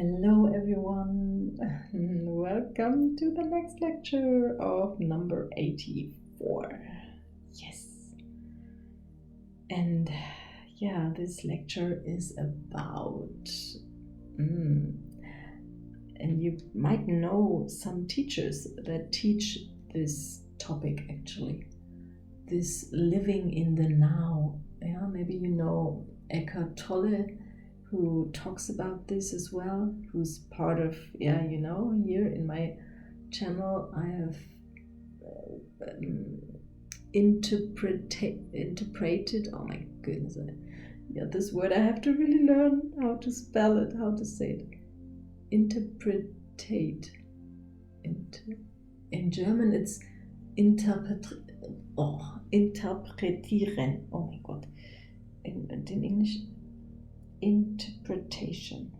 Hello everyone, welcome to the next lecture of number 84. Yes, and this lecture is about, and you might know some teachers that teach this topic actually, this living in the now. Yeah, maybe you know Eckhart Tolle, who talks about this as well, who's part of, here in my channel I have interpreted, oh my goodness, this word I have to really learn how to spell it, how to say it. Interpretate. In German it's interpretieren. Oh my God. In English, interpretation.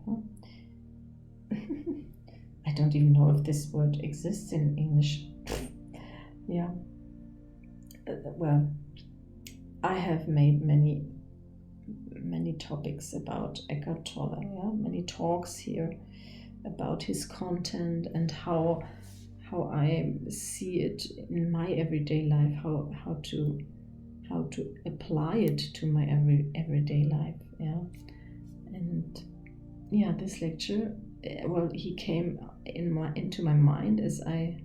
I don't even know if this word exists in English. Yeah. Well, I have made many topics about Eckhart Tolle. Yeah, many talks here about his content and how I see it in my everyday life. How to apply it to my everyday life. Yeah. And this lecture, he came into my mind as I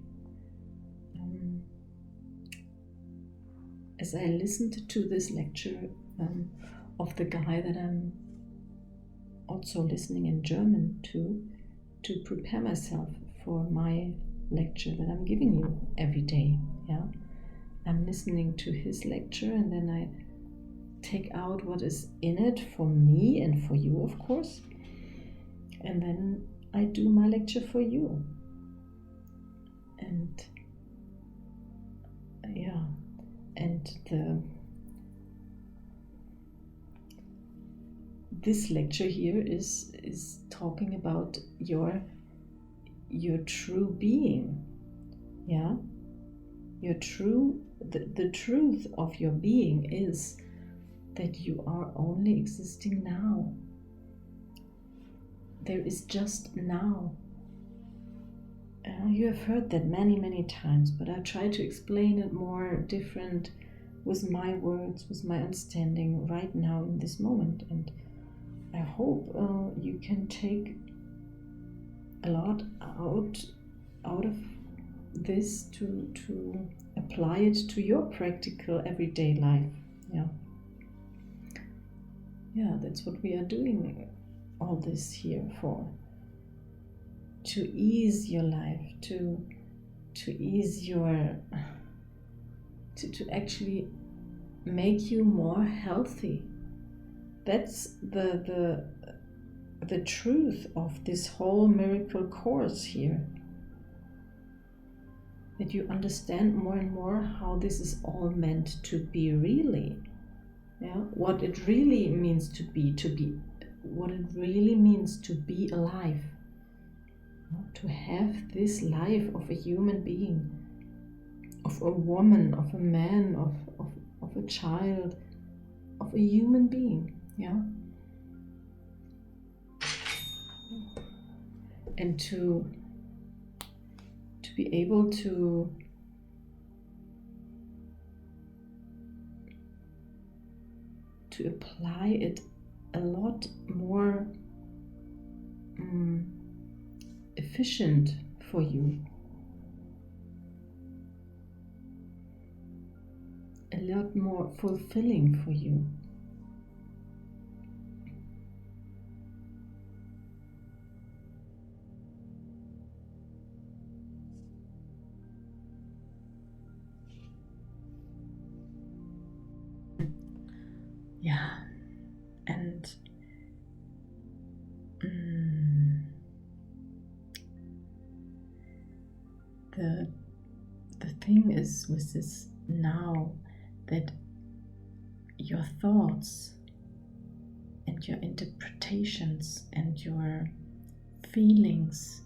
listened to this lecture of the guy that I'm also listening in German to prepare myself for my lecture that I'm giving you every day. Yeah, I'm listening to his lecture and then I take out what is in it for me and for you, of course, and then I do my lecture for you. And this lecture here is talking about your true being. Yeah, your true the truth of your being is that you are only existing now. There is just now. You have heard that many times, but I try to explain it more different with my words, with my understanding right now in this moment. And I hope you can take a lot out of this to apply it to your practical everyday life. Yeah, that's what we are doing all this here for. To ease your life, to ease your, to actually make you more healthy. That's the truth of this whole miracle course here. That you understand more and more how this is all meant to be really. Yeah, what it really means to be what it really means to be alive. To have this life of a human being, of a woman, of a man, of a child, of a human being. Yeah. And to be able to apply it a lot more efficient for you, a lot more fulfilling for you. Yeah, and the thing is with this now, that your thoughts and your interpretations and your feelings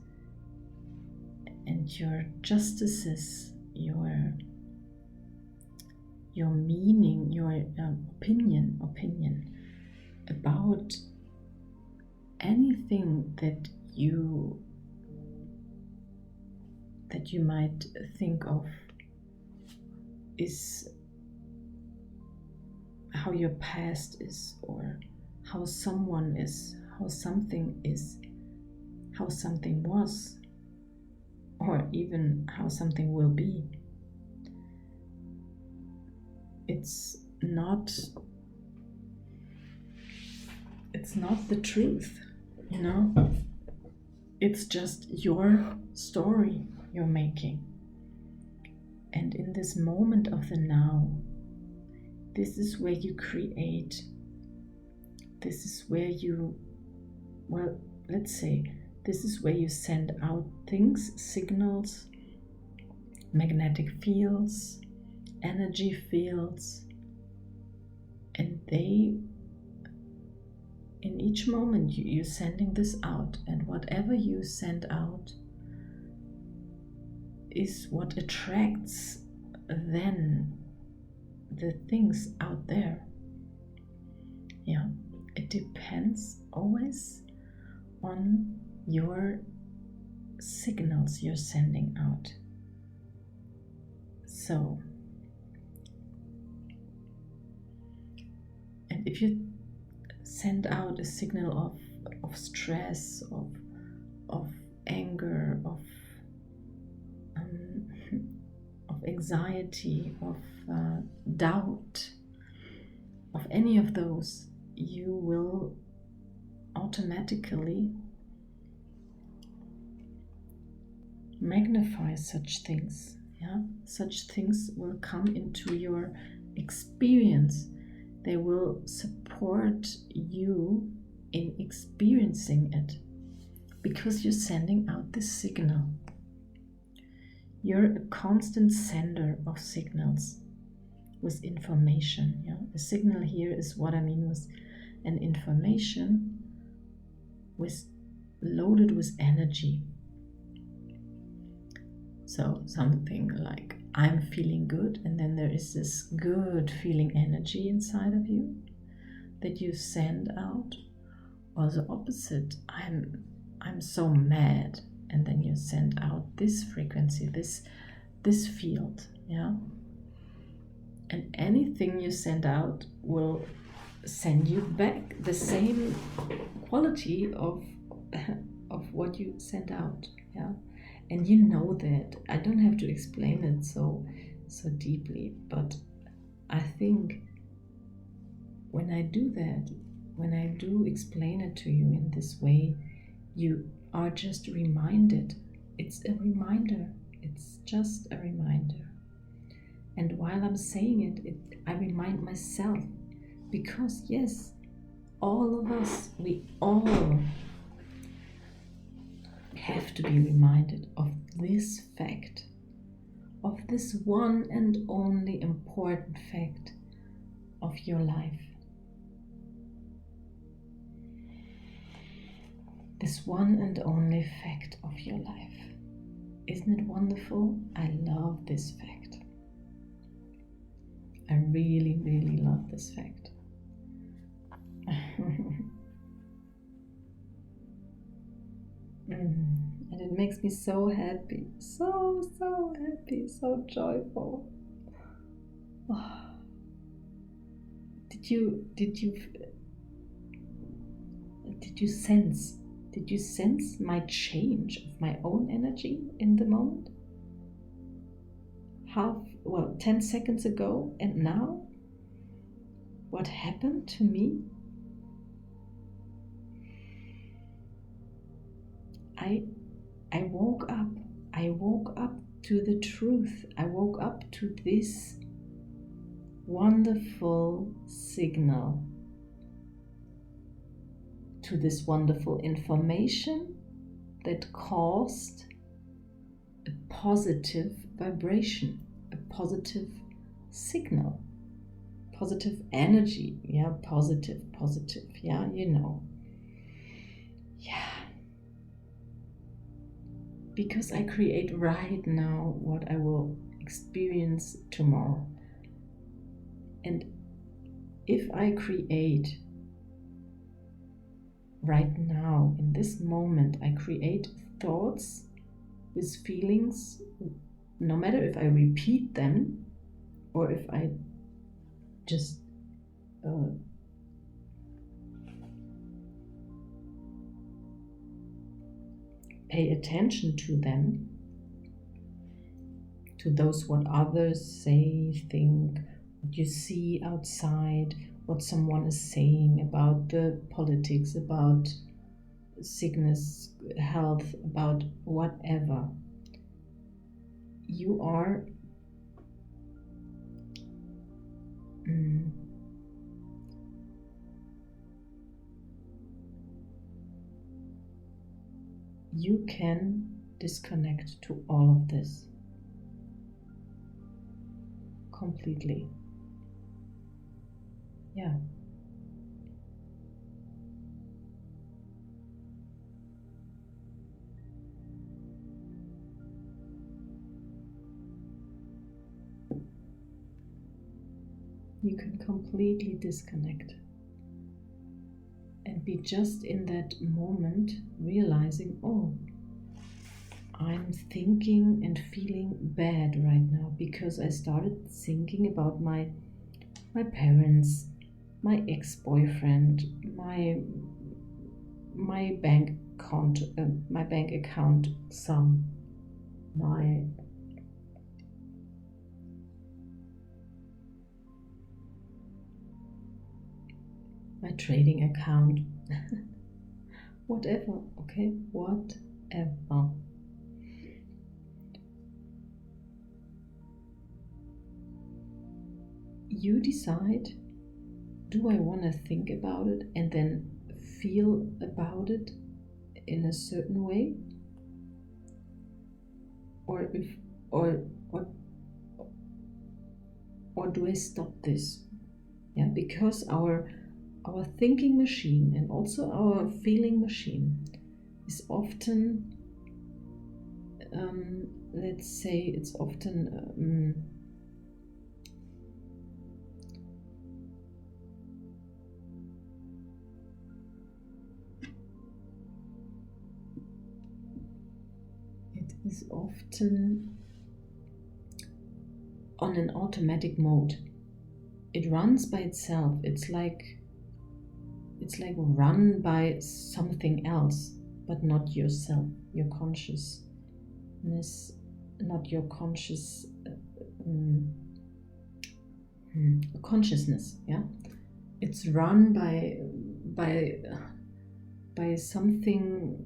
and your justices, your meaning, your opinion about anything that you might think of is how your past is, or how someone is, how something is, how something was, or even how something will be. It's not the truth, you know? It's just your story you're making. And in this moment of the now, this is where you create. This is where you, well, let's say, this is where you send out things, signals, magnetic fields, energy fields, and they, in each moment you're sending this out, and whatever you send out is what attracts then the things out there. Yeah, it depends always on your signals you're sending out. So, and if you send out a signal of stress, of anger, of anxiety, of doubt, of any of those, you will automatically magnify such things. Yeah, such things will come into your experience. They will support you in experiencing it because you're sending out this signal. You're a constant sender of signals with information. Yeah? A signal here is what I mean with an information loaded with energy. So something like, I'm feeling good, and then there is this good feeling energy inside of you that you send out. Or the opposite, I'm so mad, and then you send out this frequency, this field, yeah. And anything you send out will send you back the same quality of what you sent out, yeah. And you know that. I don't have to explain it so deeply, but I think when I do that, when I do explain it to you in this way, you are just reminded. It's a reminder. It's just a reminder. And while I'm saying it, I remind myself, because yes, all of us, we all have to be reminded of this fact, of this one and only important fact of your life. This one and only fact of your life. Isn't it wonderful? I love this fact. I really, really love this fact. And it makes me so happy, so happy, so joyful. Oh. Did you sense my change of my own energy in the moment? 10 seconds ago and now? What happened to me? I woke up. I woke up to the truth. I woke up to this wonderful signal, to this wonderful information that caused a positive vibration, a positive signal, positive energy. Yeah, positive, yeah, you know. Yeah. Because I create right now what I will experience tomorrow. And if I create right now, in this moment, I create thoughts with feelings, no matter if I repeat them or if I just pay attention to them, to those what others say, think, what you see outside, what someone is saying about the politics, about sickness, health, about whatever. You are you can disconnect to all of this completely. Yeah. You can completely disconnect and be just in that moment, realizing, oh, I'm thinking and feeling bad right now because I started thinking about my parents, my ex-boyfriend, my bank account sum, my trading account, whatever, okay, whatever. You decide, do I want to think about it and then feel about it in a certain way? Or do I stop this? Yeah, because our thinking machine and also our feeling machine is often, let's say, it's often is often on an automatic mode. It runs by itself. It's like run by something else, but not yourself, your consciousness, not your consciousness. Yeah, it's run by something.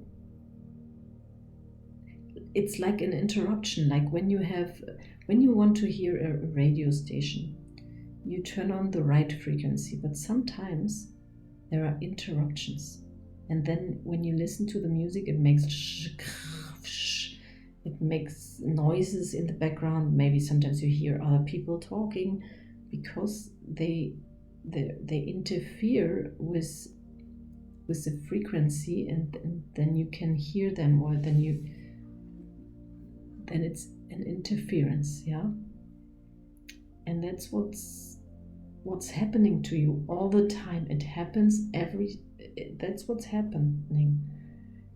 It's like an interruption, like when you want to hear a radio station, you turn on the right frequency, but sometimes there are interruptions, and then when you listen to the music, it makes noises in the background. Maybe sometimes you hear other people talking because they interfere with the frequency, and then you can hear them, or then it's an interference. Yeah, and that's what's happening to you all the time. It happens that's what's happening,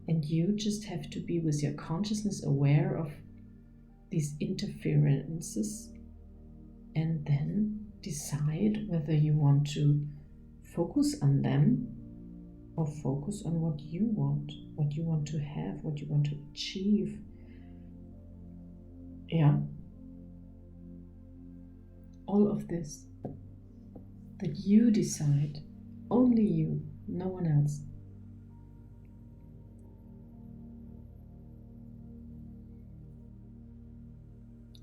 and you just have to be with your consciousness aware of these interferences, and then decide whether you want to focus on them or focus on what you want to have, what you want to achieve. Yeah, all of this that you decide, only you, no one else.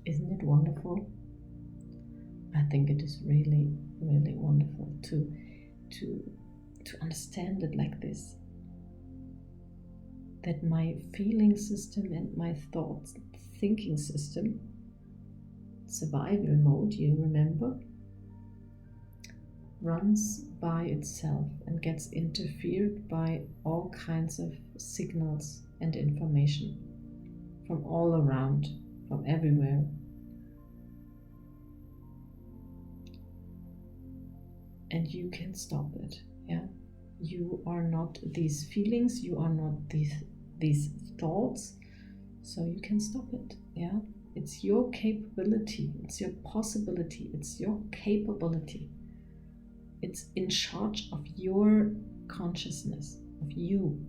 Isn't it wonderful? I think it is really, really wonderful to understand it like this. That my feeling system and my thoughts, thinking system, survival mode, you remember, runs by itself and gets interfered by all kinds of signals and information from all around, from everywhere. And you can stop it, yeah? You are not these feelings, you are not these thoughts, so you can stop it. Yeah, it's your capability, it's your possibility, it's your capability. It's in charge of your consciousness, of you.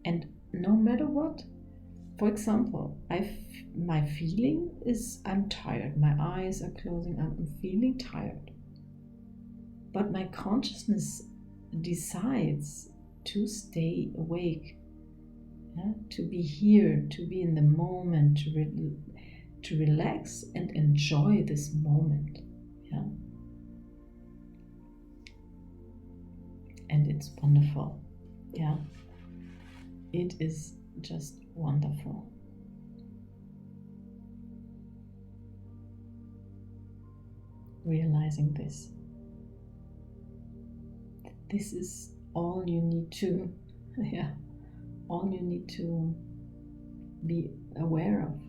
And no matter what, for example, my feeling is I'm tired, my eyes are closing, I'm feeling tired. But my consciousness decides to stay awake, to be here, to be in the moment, to relax and enjoy this moment. Yeah? And it's wonderful. Yeah, it is just wonderful. Realizing this. This is all you need to, all you need to be aware of.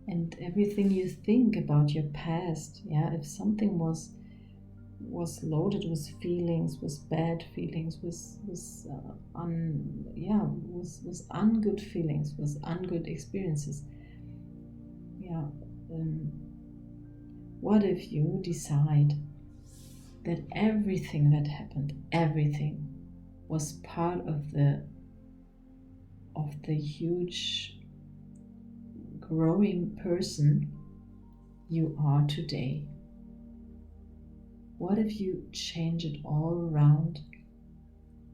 And everything you think about your past, if something was loaded with feelings, with bad feelings, with ungood feelings, with ungood experiences. What if you decide that everything that happened, everything was part of the huge growing person you are today? What if you change it all around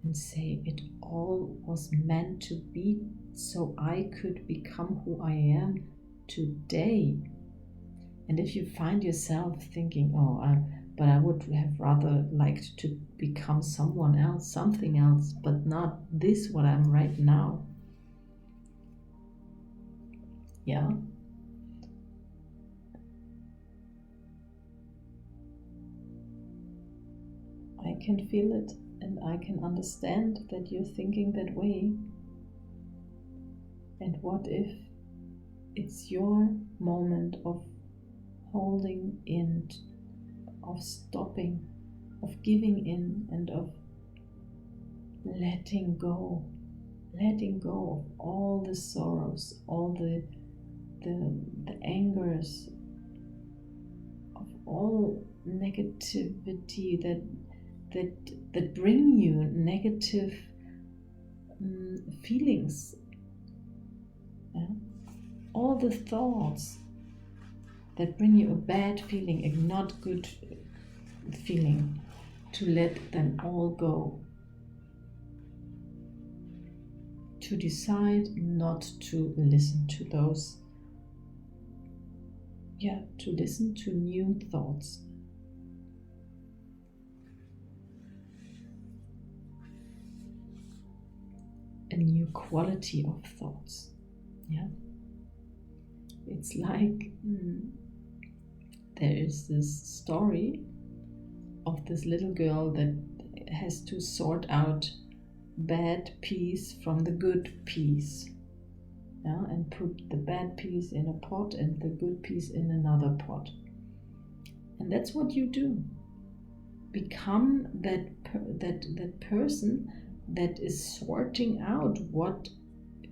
and say it all was meant to be so I could become who I am today? And if you find yourself thinking, but I would have rather liked to become someone else, something else, but not this what I'm right now. Yeah. I can feel it and I can understand that you're thinking that way. And what if it's your moment of holding in, of stopping, of giving in, and of letting go of all the sorrows, all the angers, of all negativity that bring you negative feelings, all the thoughts that bring you a bad feeling, a not good feeling, to let them all go. To decide not to listen to those, to listen to new thoughts. A new quality of thoughts. It's like there is this story of this little girl that has to sort out bad peas from the good peas, and put the bad peas in a pot and the good peas in another pot. And that's what you do. Become that person that is sorting out what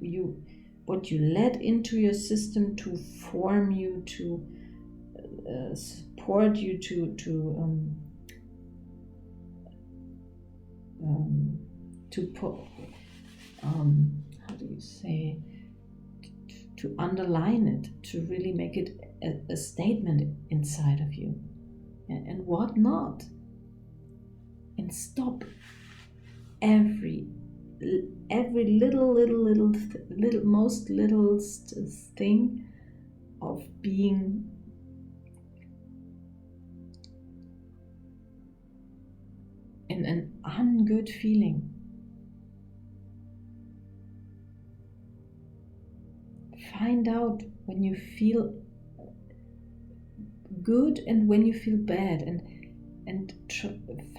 you let into your system to form you, to support you, to put how do you say, to underline it, to really make it a statement inside of you, and what not, and stop every most littlest thing of being in an ungood feeling. Find out when you feel good and when you feel bad, and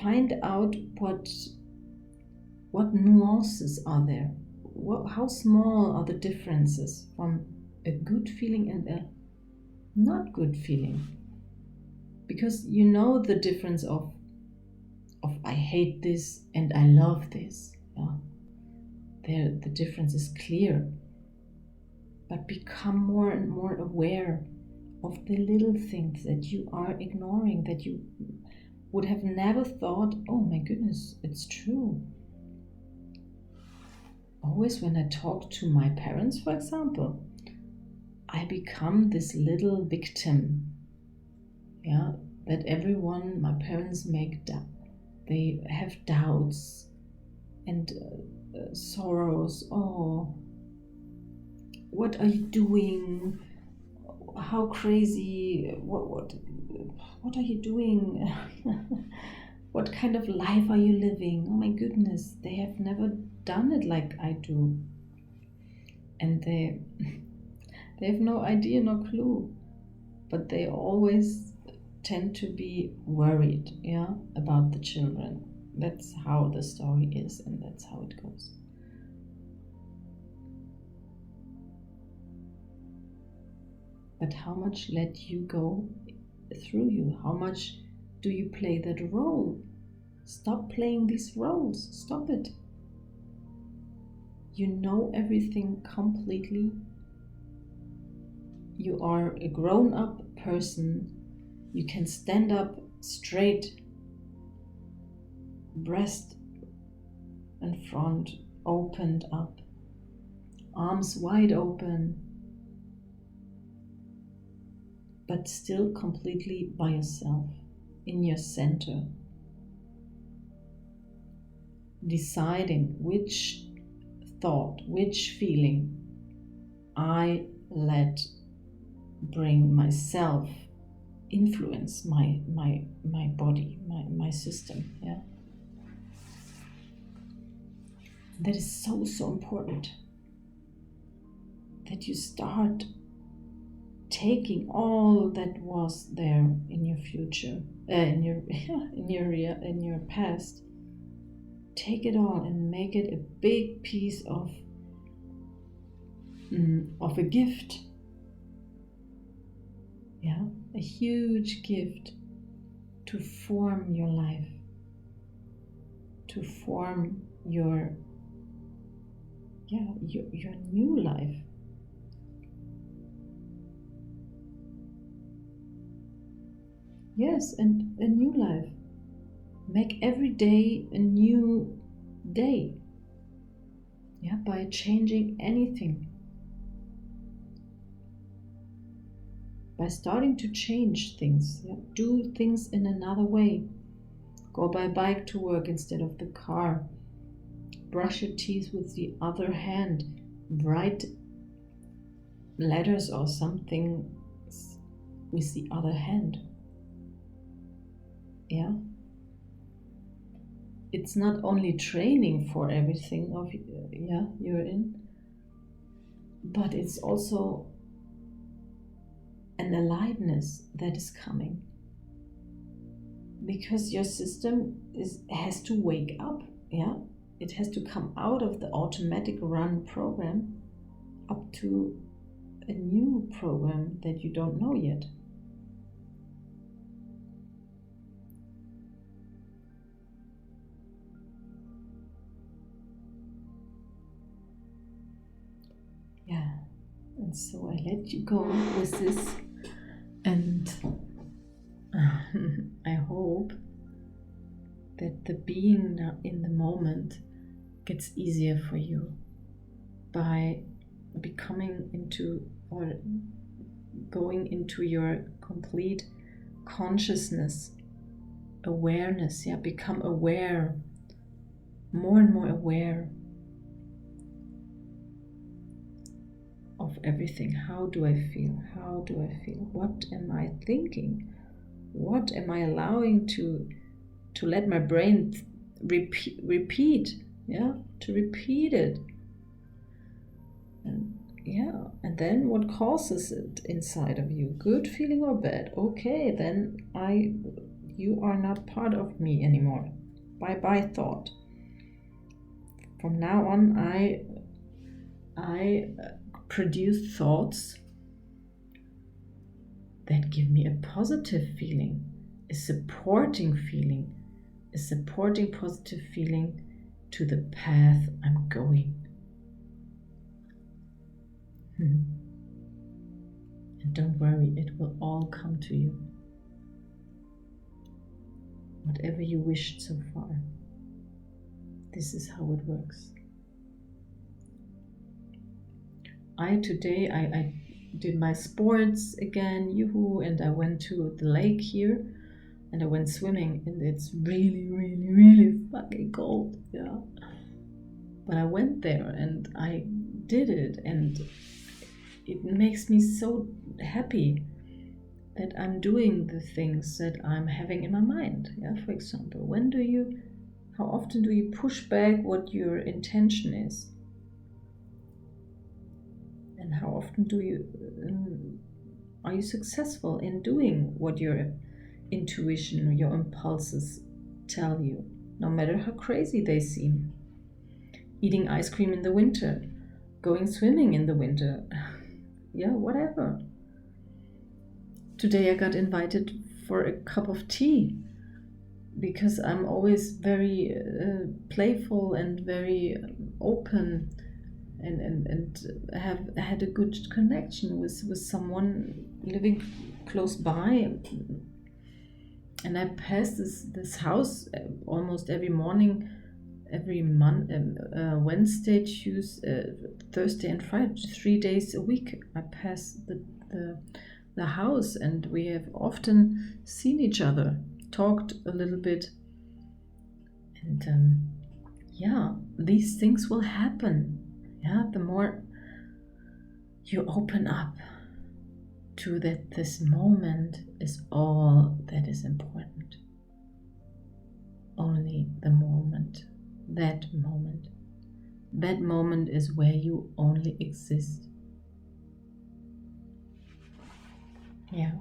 find out what nuances are there. How small are the differences from a good feeling and a not good feeling. Because you know the difference of I hate this and I love this. Yeah. The difference is clear. But become more and more aware of the little things that you are ignoring, that you would have never thought, oh my goodness, it's true. Always when I talk to my parents, for example, I become this little victim. Yeah, that everyone, my parents they have doubts and sorrows. Oh, what are you doing? How crazy? What are you doing? What kind of life are you living? Oh my goodness, they have never done it like I do, and they have no idea, no clue, but they always tend to be worried, yeah, about the children. That's how the story is, and that's how it goes. But how much let you go through you? How much do you play that role? Stop playing these roles. Stop it. You know everything completely. You are a grown-up person. You can stand up straight, breast and front opened up, arms wide open, but still completely by yourself, in your center, deciding which thought, which feeling I let bring myself, influence my body, my system. Yeah, that is so important, that you start taking all that was there in your future, in your past. Take it all and make it a big piece of a gift. Yeah, a huge gift to form your life, to form your new life. Yes, and a new life. Make every day a new day. Yeah, by changing anything. By starting to change things. Yeah? Do things in another way. Go by bike to work instead of the car. Brush your teeth with the other hand. Write letters or something with the other hand. Yeah. It's not only training for everything you're in, but it's also an aliveness that is coming, because your system has to wake up. Yeah, it has to come out of the automatic run program up to a new program that you don't know yet. Yeah, and so I let you go with this, and I hope that the being now in the moment gets easier for you by becoming into or going into your complete consciousness, awareness. Yeah, become aware, more and more aware of everything. How do I feel? How do I feel? What am I thinking? What am I allowing to let my brain repeat? Yeah, to repeat it. And then what causes it inside of you? Good feeling or bad? Okay, then you are not part of me anymore. Bye thought. From now on, I produce thoughts that give me a positive feeling, a supporting feeling, a supporting positive feeling to the path I'm going. And don't worry, it will all come to you. Whatever you wished so far. This is how it works. Today I did my sports again, yoo-hoo, and I went to the lake here and I went swimming, and it's really, really, really fucking cold, yeah. But I went there and I did it, and it makes me so happy that I'm doing the things that I'm having in my mind. Yeah, for example, how often do you push back what your intention is? And how often are you successful in doing what your intuition or your impulses tell you, no matter how crazy they seem? Eating ice cream in the winter, going swimming in the winter, yeah, whatever. Today I got invited for a cup of tea because I'm always very playful and very open, and have had a good connection with someone living close by. And I pass this house almost every morning, every month, Wednesday, Tuesday, Thursday and Friday, 3 days a week. I pass the house, and we have often seen each other, talked a little bit, and these things will happen. Yeah, the more you open up to that, this moment is all that is important. Only the moment, that moment. That moment is where you only exist. Yeah,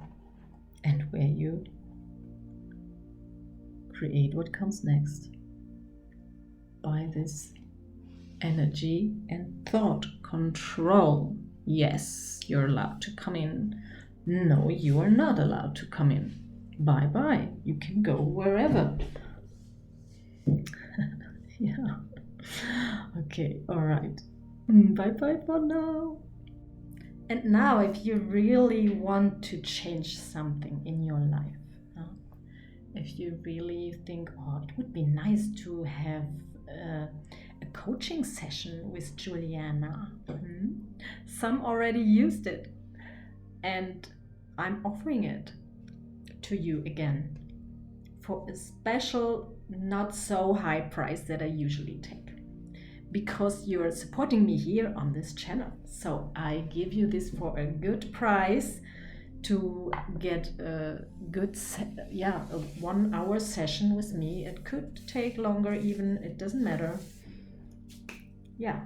and where you create what comes next by this energy and thought control. Yes, you're allowed to come in. No, you are not allowed to come in. Bye bye. You can go wherever. Yeah. Okay, all right. Bye bye for now. And now, if you really want to change something in your life, if you really think, oh, it would be nice to have a coaching session with Juliana. Some already used it, and I'm offering it to you again for a special, not so high price that I usually take, because you're supporting me here on this channel. So I give you this for a good price to get a good, a 1 hour session with me. It could take longer even, it doesn't matter. Yeah,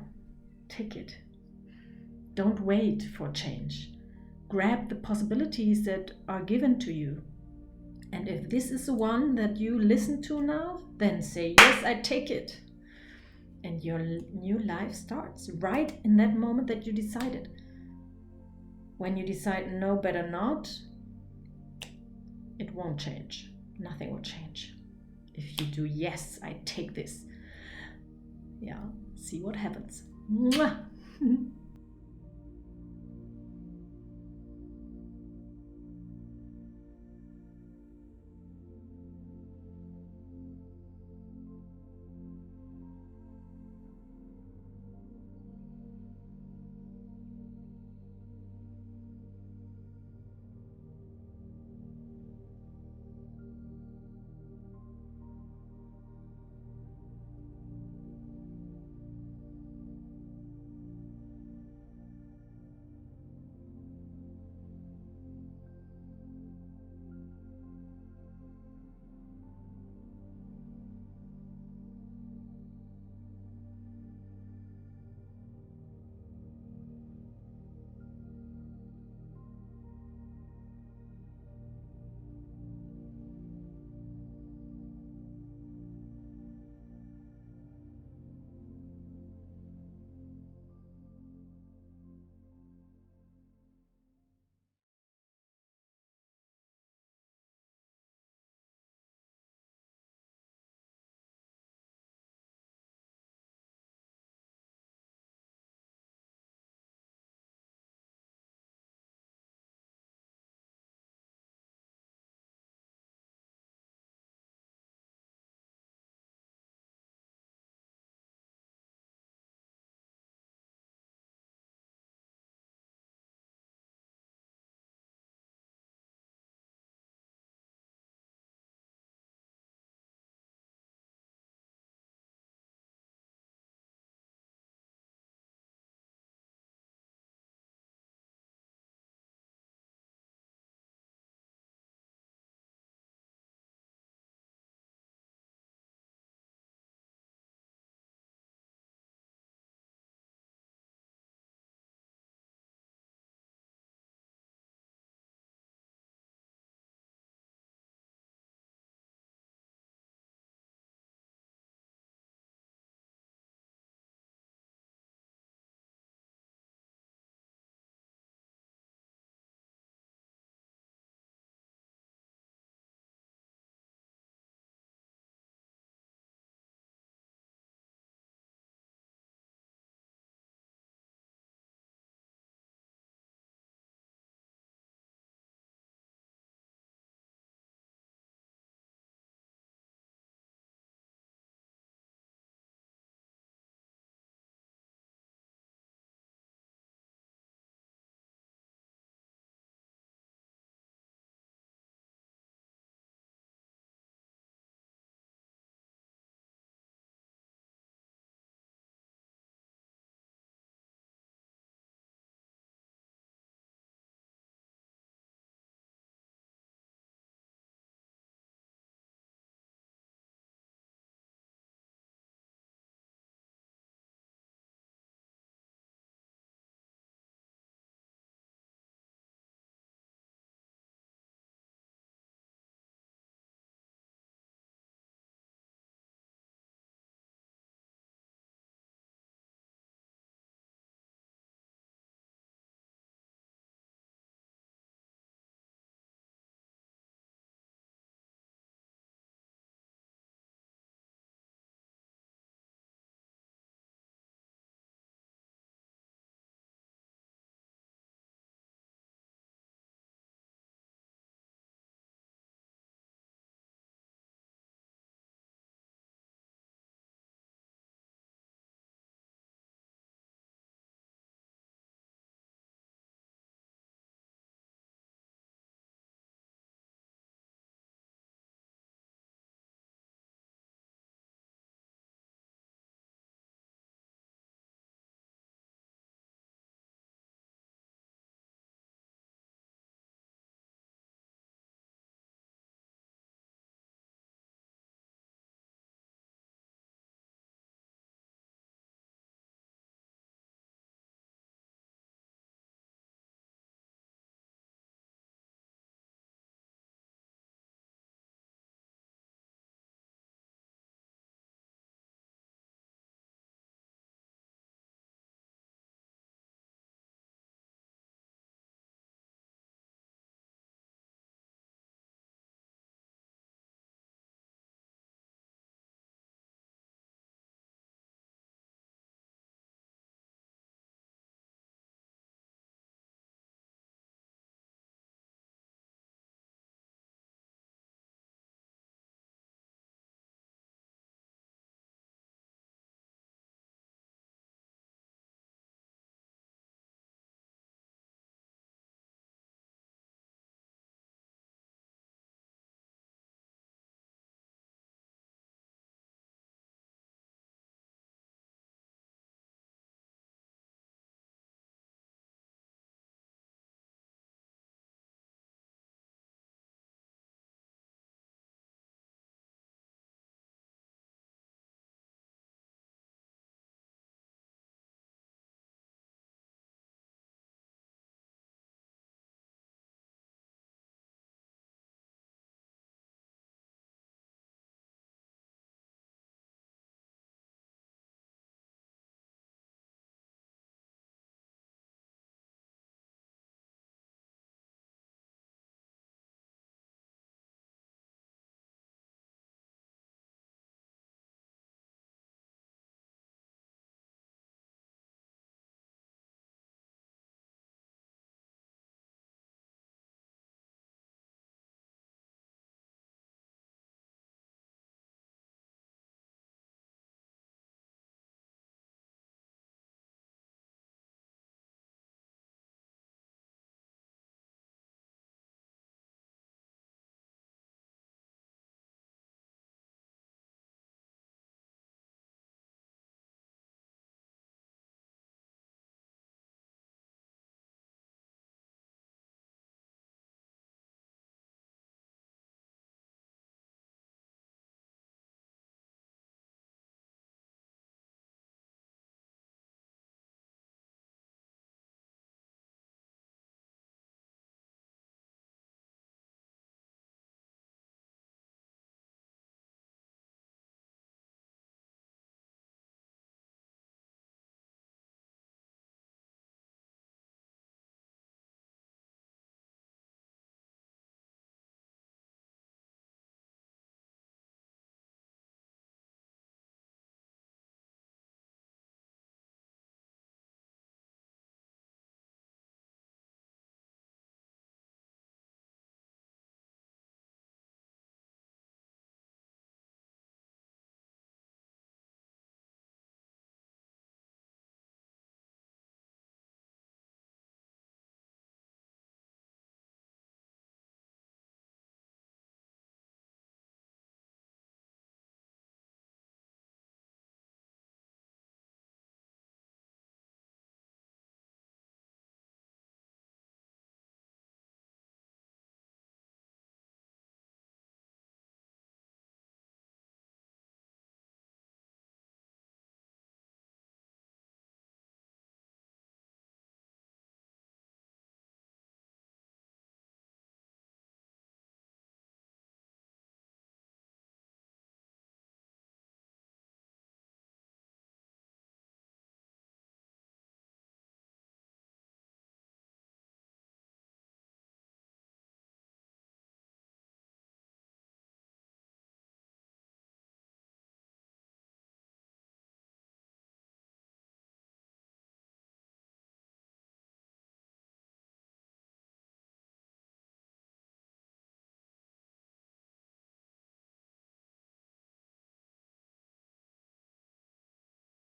take it. Don't wait for change. Grab the possibilities that are given to you. And if this is the one that you listen to now, then say, yes, I take it. And your new life starts right in that moment that you decided. When you decide, no, better not, it won't change. Nothing will change. If you do, yes, I take this. Yeah, see what happens. Mwah!